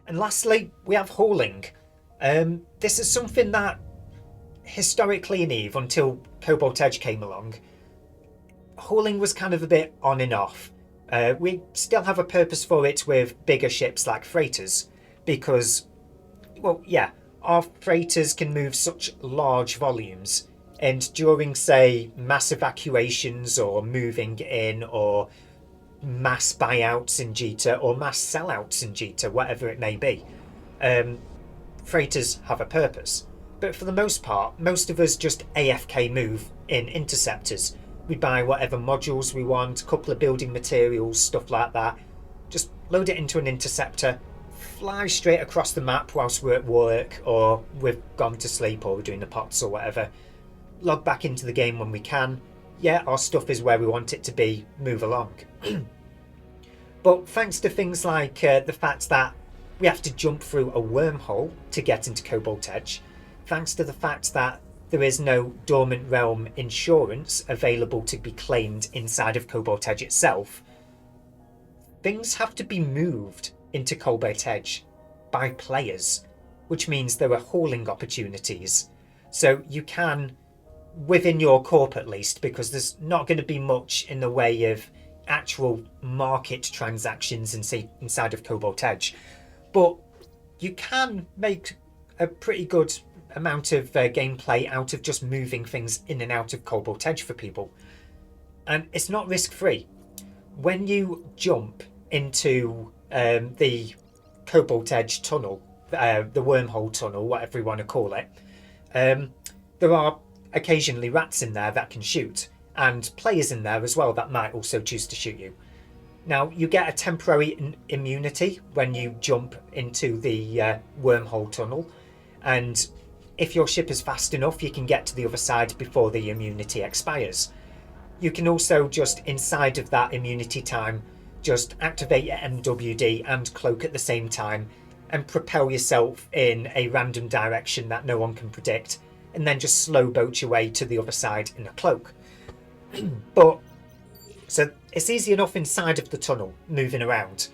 And lastly, we have hauling. This is something that historically in Eve, until Cobalt Edge came along, hauling was kind of a bit on and off. We still have a purpose for it with bigger ships like freighters, because, well, yeah, our freighters can move such large volumes, and during, say, mass evacuations or moving in or mass buyouts in Jita or mass sellouts in Jita, whatever it may be, um, freighters have a purpose. But for the most part, most of us just AFK move in interceptors. We buy whatever modules we want, a couple of building materials, stuff like that. Just load it into an interceptor, fly straight across the map whilst we're at work, or we've gone to sleep, or we're doing the pots or whatever. Log back into the game when we can. Yeah, our stuff is where we want it to be, move along. But thanks to things like the fact that we have to jump through a wormhole to get into Cobalt Edge, thanks to the fact that there is no Dormant Realm insurance available to be claimed inside of Cobalt Edge itself, things have to be moved into Cobalt Edge by players, which means there are hauling opportunities. So you can, within your corp at least, because there's not going to be much in the way of actual market transactions inside of Cobalt Edge, but you can make a pretty good amount of gameplay out of just moving things in and out of Cobalt Edge for people. And it's not risk-free. When you jump into the Cobalt Edge tunnel, the wormhole tunnel, whatever you want to call it, there are occasionally rats in there that can shoot, and players in there as well that might also choose to shoot you. Now, you get a temporary immunity when you jump into the wormhole tunnel, and if your ship is fast enough, you can get to the other side before the immunity expires. You can also just, inside of that immunity time, just activate your MWD and cloak at the same time and propel yourself in a random direction that no one can predict, and then just slow boat your way to the other side in a cloak. But so it's easy enough inside of the tunnel, moving around.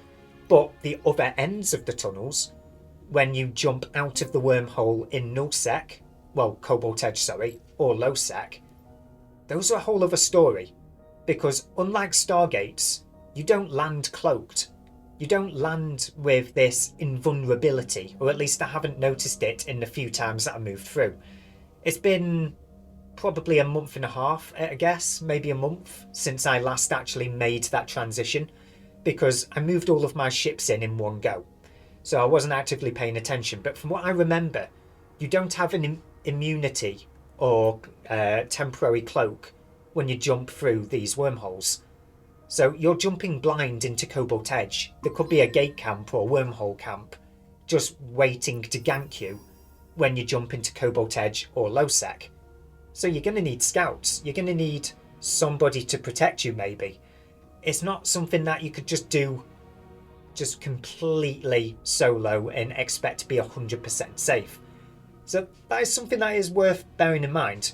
But the other ends of the tunnels, when you jump out of the wormhole in nullsec, well, Cobalt Edge, sorry, or lowsec, those are a whole other story. Because unlike Stargates, you don't land cloaked. You don't land with this invulnerability, or at least I haven't noticed it in the few times that I moved through. It's been probably a month and a half, I guess, maybe a month, since I last actually made that transition, because I moved all of my ships in one go. So I wasn't actively paying attention, but from what I remember, you don't have an immunity or temporary cloak when you jump through these wormholes. So you're jumping blind into Cobalt Edge. There could be a gate camp or wormhole camp just waiting to gank you when you jump into Cobalt Edge or lowsec. So you're going to need scouts. You're going to need somebody to protect you, maybe. It's not something that you could just do just completely solo and expect to be 100% safe. So that is something that is worth bearing in mind.